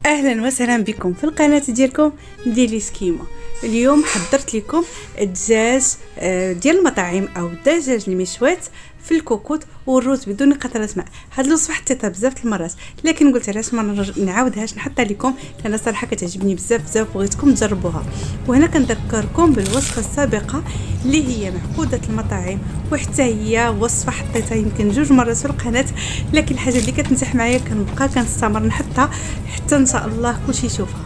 اهلا وسهلا بكم في القناه ديالكم ديلي سكيمه. اليوم حضرت لكم الدجاج ديال المطاعم او الدجاج المشوات في الكوكوط والروز بدون قطره ماء. هاد الوصفه حطيتها بزاف المرات، لكن قلت علاش ما نعاودهاش نحطها لكم، لان صراحه كتعجبني بزاف بغيتكم تجربوها. وهنا كنذكركم بالوصفه السابقه اللي هي معقوده المطاعم، وحتى هي وصفه حطيتها يمكن 2 مرات في القناه، لكن الحاجه اللي كتنجح معايا كنبقى كنستمر نحطها حتى ان شاء الله كلشي يشوفها.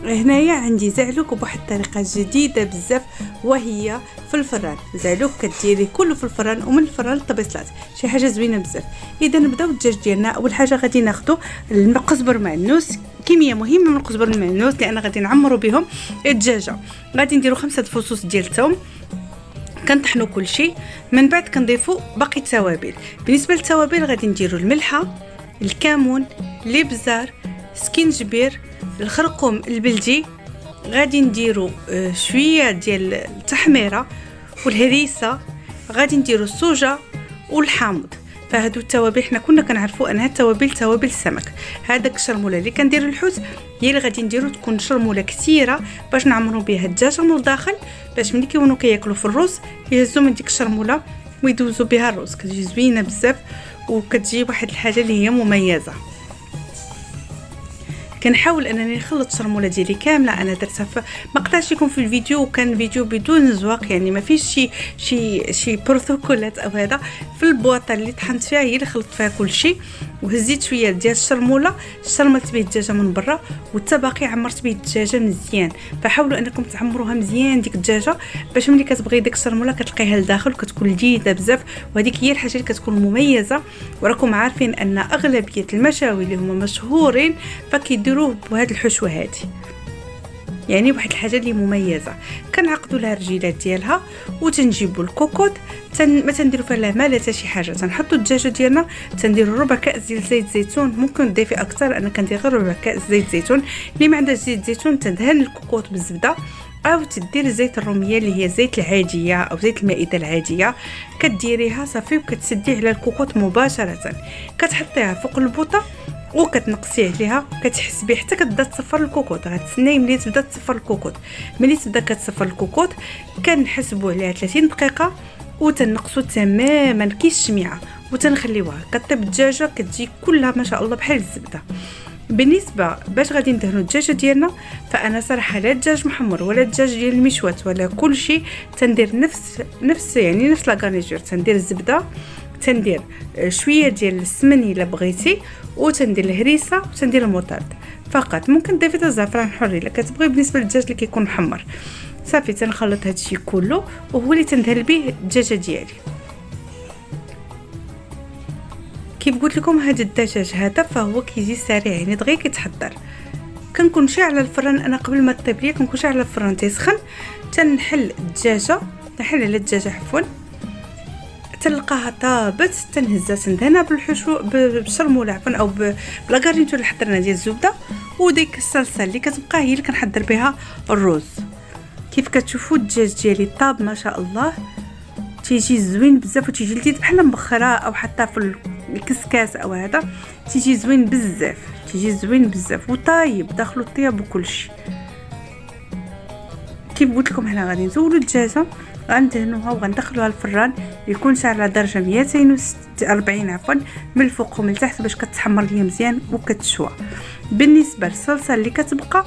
هنايا عندي زعلوك بواحد الطريقه جديده بزاف، وهي في الفران. زعلوك كديري كله في الفران ومن الفران للطبيصلات، شي حاجه زوينه بزاف. اذا نبداو الدجاج ديالنا. اول حاجه غادي ناخذوا القزبر معنوس، كميه مهمه من القزبر المعنوس لان غادي نعمروا بهم الدجاجه. غادي نديروا 5 فصوص ديال الثوم، كنطحنوا كل شيء، من بعد كنضيفوا باقي التوابل. بالنسبه للتوابل غادي نديروا الملحه، الكمون، الابزار، سكينجبير، الخرقوم البلدي، غادي نديروا شويه ديال التحميره والهريسه، غادي نديروا الصوجه والحامض. فهادو التوابل حنا كنا كنعرفوا انها توابل السمك. هذاك الشرموله اللي كندير الحوت هي اللي غادي نديروا، تكون شرموله كثيره باش نعمروا بها الدجاجه من الداخل، باش ملي كيكونوا كياكلوا في الرز يهزوا من ديك الشرموله ويدوزوا بها الرز. كتجي زوينه بزاف وكتجي واحد الحاجه اللي هي مميزه. كنحاول انني نخلط الشرموله ديالي كامله، انا درتها ما قطعتش لكم في الفيديو، وكان فيديو بدون زواق، يعني ما فيش شي بروتوكولات او هذا. في البواطه اللي طحنت فيها هي اللي خلطت فيها كل شيء، وهزيت شويه ديال الشرموله شرملت به الدجاجه من برا، والتباقي عمرت به الدجاجه مزيان. فحاولوا انكم تعمروها مزيان ديك الدجاجه باش ملي كتبغي ديك الشرموله كتلقيها لداخل وكتكون لذيذه بزاف، وهذيك هي الحاجه اللي كتكون مميزه. وراكم عارفين ان اغلبيه المشاوي اللي هما مشهورين فكيديروه بهاد الحشوه هذه، يعني واحد الحاجه اللي مميزه. كنعقدوا لها الرجيلات ديالها وتنجيبوا الكوكوط، ما تنديروا فيها لا ما لا حتى شي حاجه. تنحطوا الدجاجه ديالنا، تنديروا ربع كاس ديال زيت زيتون، ممكن تضيفي اكثر، انا كندير غير ربع كاس زيت زيتون. اللي ما عندهاش زيت زيتون تدهن الكوكوط بالزبده، او تدير زيت الروميه اللي هي زيت العاديه او زيت المائده العاديه، كديريها صافي وكتسدي على الكوكوط مباشره، كتحطيها فوق البوطه وكتنقصي عليها، كتحسبي حتى كتبدا تصفر الكوكوط. غتسناي ملي تبدا تصفر الكوكوط، ملي تبدا كتصفر الكوكوط كنحسبوا عليها 30 دقيقه وتنقصوا تماما كي الشميعه وتنخليوها كطيب. الدجاجه كتجي كلها ما شاء الله بحال الزبده. بالنسبه باش غادي ندهنوا الدجاجه ديالنا، فانا صراحه لا الدجاج محمر ولا الدجاج ديال المشوات ولا كل شيء تندير نفس لا غارنيتور. تندير الزبده، تندير شويه ديال السمن الا بغيتي، وتندير الهريسه وتندير المطارد فقط. ممكن تضيفي حتى الزعفران حر الا كتبغي. بالنسبه للدجاج اللي كيكون محمر صافي تنخلط هادشي كله، وهو اللي تندهن به الدجاجه ديالي. كيف قلت لكم هذا الدجاج هذا فهو كيجي سريع، يعني دغيا كيتحضر. كنكون شاعله الفران انا قبل ما تطيب ليا، كنكون شاعله الفران تيسخن، تنحل الدجاجه، نحل على الدجاجه عفوا، تلقاها طابت، تنهزها تندهنها بالحشو بالشرموله عفوا او بلاكارنيتور اللي حضرنا ديال الزبده، وديك الصلصه اللي كتبقى هي اللي كنحضر بها الرز. كيف كتشوفوا الدجاج ديالي طاب ما شاء الله، تيجي زوين بزاف وتيجي لذيذ بحال مبخره او حتى في الكسكاس او هذا، تيجي زوين بزاف، تيجي زوين بزاف وطايب داخلو الطياب وكل شيء. كيف قلت لكم هنا غادي نزولوا الدجاجه، غندهنوها وغندخلوها الفران يكون شاعل على درجه 240 عفوا من الفوق ومن التحت باش كتحمر ليا مزيان وكتشوى. بالنسبه للصلصه اللي كتبقى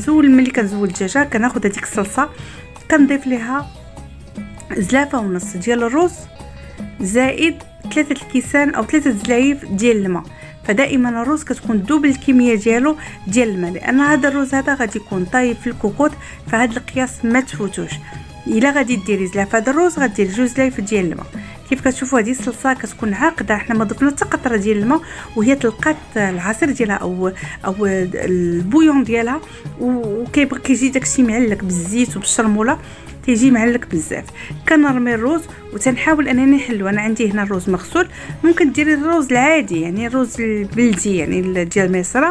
ملي كنزول الدجاجه كناخذ هذيك الصلصه كنضيف ليها زلافه ونص ديال الرز زائد 3 الكيسان او 3 زلايف ديال الماء. فدائما الرز كتكون دوبل الكميه ديالو ديال الماء، لان هذا الرز هذا غادي يكون طايب في الكوكوط، فهاد القياس ما تفوتوش. الا غادي ديري زلاف هذا الرز غدير 2 زلايف ديال الماء. كيف كتشوفوا هذه الصلصه كتكون عاقده، حنا ما ضفنا حتى قطره ديال الماء، وهي تلقات العصير ديالها او البويون ديالها، وكيبقى كيجي داكشي معلك بالزيت وبالشرموله، تيجي معلك بزاف. كنرمي الرز وتنحاول انني نحلو. انا عندي هنا الرز مغسول، ممكن ديري الرز العادي يعني الرز البلدي يعني ديال مصر،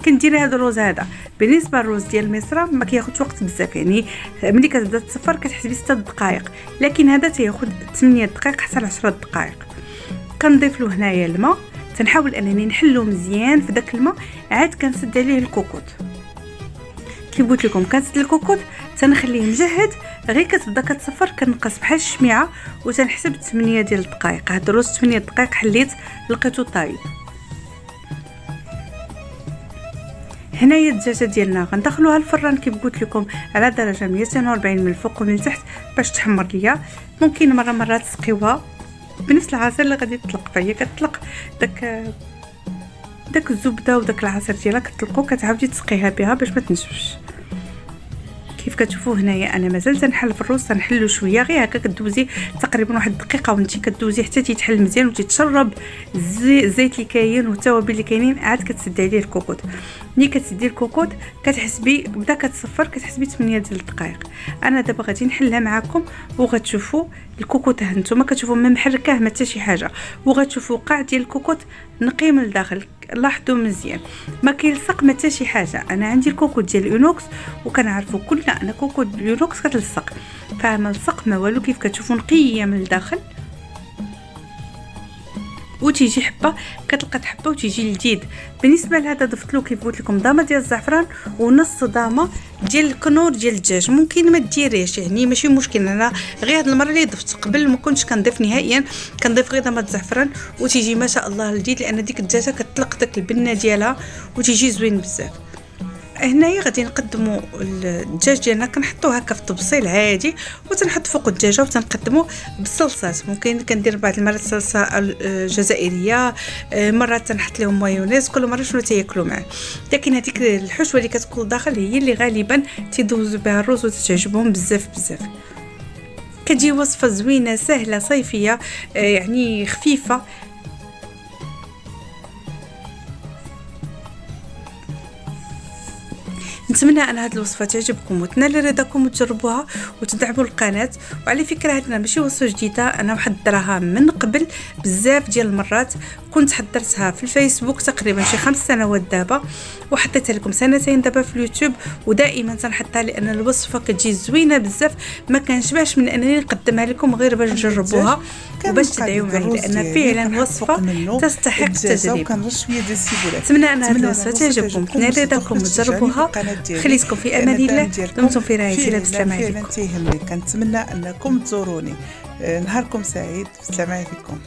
كندير هذا الرز هذا. بالنسبه للرز ديال مصر ما كياخذش وقت بزاف، يعني ملي كتبدا تصفر كتحسبي 6 دقائق، لكن هذا تياخذ 8 دقائق حتى ل 10 دقائق. كنضيف له هنايا الماء، تنحاول انني نحلو مزيان في داك الماء، عاد كنسد عليه الكوكوط. كي قلت لكم كنسد الكوكوط تنخليه مجهد، غير كتبدا كتصفر كنقص بحال الشميعه وتنحسب 8 ديال الدقائق. هاد الرز 8 دقائق حليت لقيتو طايب. هنايا الدجاجه ديالنا غندخلوها الفران كيف قلت لكم على درجه 240 من الفوق ومن التحت باش تحمر ليا. ممكن مره تسقيوها بنفس العصير اللي غادي تطلق، فهي كتطلق داك الزبده وداك العصير ديالها كتطلقو، كتعاودي تسقيها بها باش ما تنشفش. كيف كتشوفوا هنايا انا مازال تنحل في الرز، تنحلو شويه غير هكا، كدوزي تقريبا واحد دقيقه وانتي كدوزي حتى تيتحل مزيان وتتشرب الزيت اللي كاين والتوابل اللي كاينين. عاد كتسدي عليه الكوكوط. ملي كتسدي الكوكوط كتحسبي بدا كتصفر، كتحسبي 8 ديال الدقائق. انا دابا غادي نحلها معكم وغتشوفوا الكوكوط. ها نتوما كتشوفوا ما محركاه ما حتى شي حاجه، وغتشوفوا قاع ديال الكوكوط نقي من الداخل. لاحظوا مزيان ما كيلصق ما حتى شي حاجه. انا عندي الكوكوط ديال الاونوكس وكنعرفوا كلنا ان كوكوط الاونوكس كتلصق، فما لصق ما والو. كيف كتشوفوا نقيه من الداخل وتيجي حبه كتلقى حبه وتيجي لذيذ. بالنسبه لهذا ضفت له كيف قلت لكم ضامه ديال الزعفران ونص ضامه ديال الكنور ديال الدجاج. ممكن ما ديريش يعني ماشي مشكل. انا غير هاد المره اللي ضفت، قبل ما كنتش كنضيف نهائيا، كنضيف غير ضامه الزعفران وتيجي ما شاء الله لذيذ، لان ديك الدجاجه كتطلق داك البنه ديالها وتيجي زوين بزاف. هنايا غادي نقدموا الدجاج ديالنا، كنحطوه هكا في الطبسيل عادي وتنحط فوق الدجاجه وتنقدموا بالصلصات. ممكن كندير بعض المرات صلصه جزائريه، مرات تنحط لهم مايونيز، كل مره شنو تياكلوا معاه. لكن هذيك الحشوه اللي كتكون داخل هي اللي غالبا تيدوزوا بها الرز وتتعجبهم بزاف. كتجي وصفه زوينه سهله صيفيه، يعني خفيفه. نتمنى ان هذه الوصفه تعجبكم وتنال رضاكم وتجربوها وتدعموا القناه. وعلى فكره هذه ماشي وصفه جديده، انا محضراها من قبل بزاف ديال المرات. كنت حضرتها في الفيسبوك تقريبا شي 5 سنوات دابا، وحطيتها لكم 2 سنين دابا في اليوتيوب، ودائما تنحطها لان الوصفه كتجي زوينه بزاف. ما كنشبعش من انني نقدمها لكم غير باش تجربوها وباش تدعيو معي، لان فعلا وصفه تستحق التجربه. نتمنى ان هذه الوصفه تعجبكم، تنال رضاكم وتجربوها. خليكم في امان الله، دمتم في رعايه الله. بالسلامه عليكم. كنتمنى انكم تزوروني. نهاركم سعيد. بالسلامه عليكم.